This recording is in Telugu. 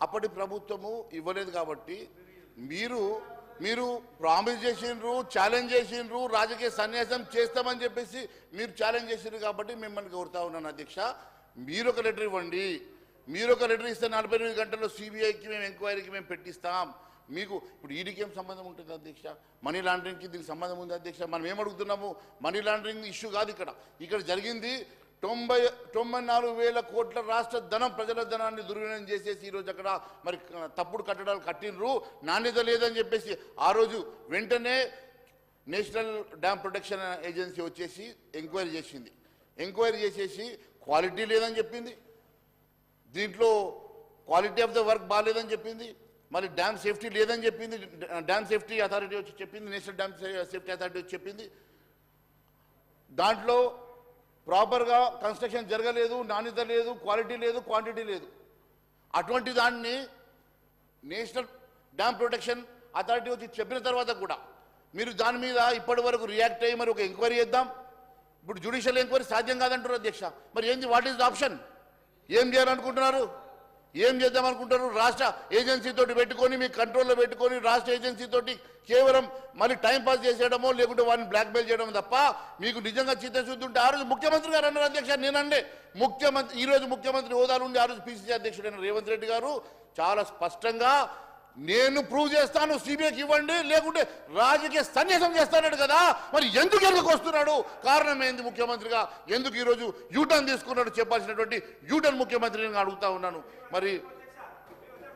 అప్పటి ప్రభుత్వము ఇవ్వలేదు కాబట్టి మీరు ప్రామిస్ చేసిండ్రు, ఛాలెంజ్ చేసిండ్రు, రాజకీయ సన్యాసం చేస్తామని చెప్పేసి మీరు ఛాలెంజ్ చేసిండ్రు కాబట్టి మిమ్మల్ని కోరుతా ఉన్నాను అధ్యక్ష, మీరు ఒక లెటర్ ఇవ్వండి. మీరు ఒక లెటర్ ఇస్తే 48 గంటల్లో సిబిఐకి మేము ఎంక్వైరీకి మేము పెట్టిస్తాం. మీకు ఇప్పుడు ఈడీకి ఏం సంబంధం ఉంటుంది అధ్యక్ష? మనీ లాండరింగ్కి దీనికి సంబంధం ఉంది అధ్యక్ష? మనం ఏం అడుగుతున్నాము? మనీ లాండరింగ్ ఇష్యూ కాదు ఇక్కడ జరిగింది 94,000 కోట్ల రాష్ట్ర ధనం, ప్రజల ధనాన్ని దుర్వినియోగం చేసేసి ఈరోజు అక్కడ మరి తప్పుడు కట్టడాలు కట్టినరు, నాణ్యత లేదని చెప్పేసి ఆ రోజు వెంటనే నేషనల్ డ్యామ్ ప్రొటెక్షన్ ఏజెన్సీ వచ్చేసి ఎంక్వైరీ చేసింది. ఎంక్వైరీ చేసేసి క్వాలిటీ లేదని చెప్పింది, దీంట్లో క్వాలిటీ ఆఫ్ ద వర్క్ బాగాలేదని చెప్పింది, మరి డ్యామ్ సేఫ్టీ లేదని చెప్పింది. డ్యామ్ సేఫ్టీ అథారిటీ వచ్చి చెప్పింది, నేషనల్ డ్యామ్ సేఫ్టీ అథారిటీ వచ్చి చెప్పింది. దాంట్లో ప్రాపర్గా కన్స్ట్రక్షన్ జరగలేదు, నాణ్యత లేదు, క్వాలిటీ లేదు, క్వాంటిటీ లేదు. అటువంటి దాన్ని నేషనల్ డ్యామ్ ప్రొటెక్షన్ అథారిటీ వచ్చి చెప్పిన తర్వాత కూడా మీరు దాని మీద ఇప్పటి వరకు రియాక్ట్ అయ్యి మరి ఒక ఎంక్వైరీ చేద్దాం. ఇప్పుడు జ్యుడిషియల్ ఎంక్వైరీ సాధ్యం కాదంటారు అధ్యక్ష. మరి ఏంది, వాట్ ఈస్ ద ఆప్షన్? ఏం చేయాలనుకుంటున్నారు? ఏం చేద్దామనుకుంటారు? రాష్ట్ర ఏజెన్సీతో పెట్టుకొని మీ కంట్రోల్లో పెట్టుకొని రాష్ట్ర ఏజెన్సీతోటి కేవలం మళ్ళీ టైంపాస్ చేసేయడమో లేకుంటే వారిని బ్లాక్మెయిల్ చేయడం తప్ప మీకు నిజంగా చిత్తశుద్ధి ఉంటే ఆ రోజు ముఖ్యమంత్రి గారు అన్నారు అధ్యక్ష, నేనండే ముఖ్యమంత్రి, ఈరోజు ముఖ్యమంత్రి హోదాలు ఉండి ఆ రోజు పిసిసి అధ్యక్షుడైన రేవంత్ రెడ్డి గారు చాలా స్పష్టంగా నేను ప్రూవ్ చేస్తాను, సిబిఐకి ఇవ్వండి లేకుంటే రాజకీయ సన్యాసం చేస్తాడు కదా. మరి ఎందుకు వస్తున్నాడు? కారణం ఏంది? ముఖ్యమంత్రిగా ఎందుకు ఈరోజు యూటర్న్ తీసుకున్నాడు? చెప్పాల్సినటువంటి యూటర్న్ ముఖ్యమంత్రిని అడుగుతా ఉన్నాను. మరి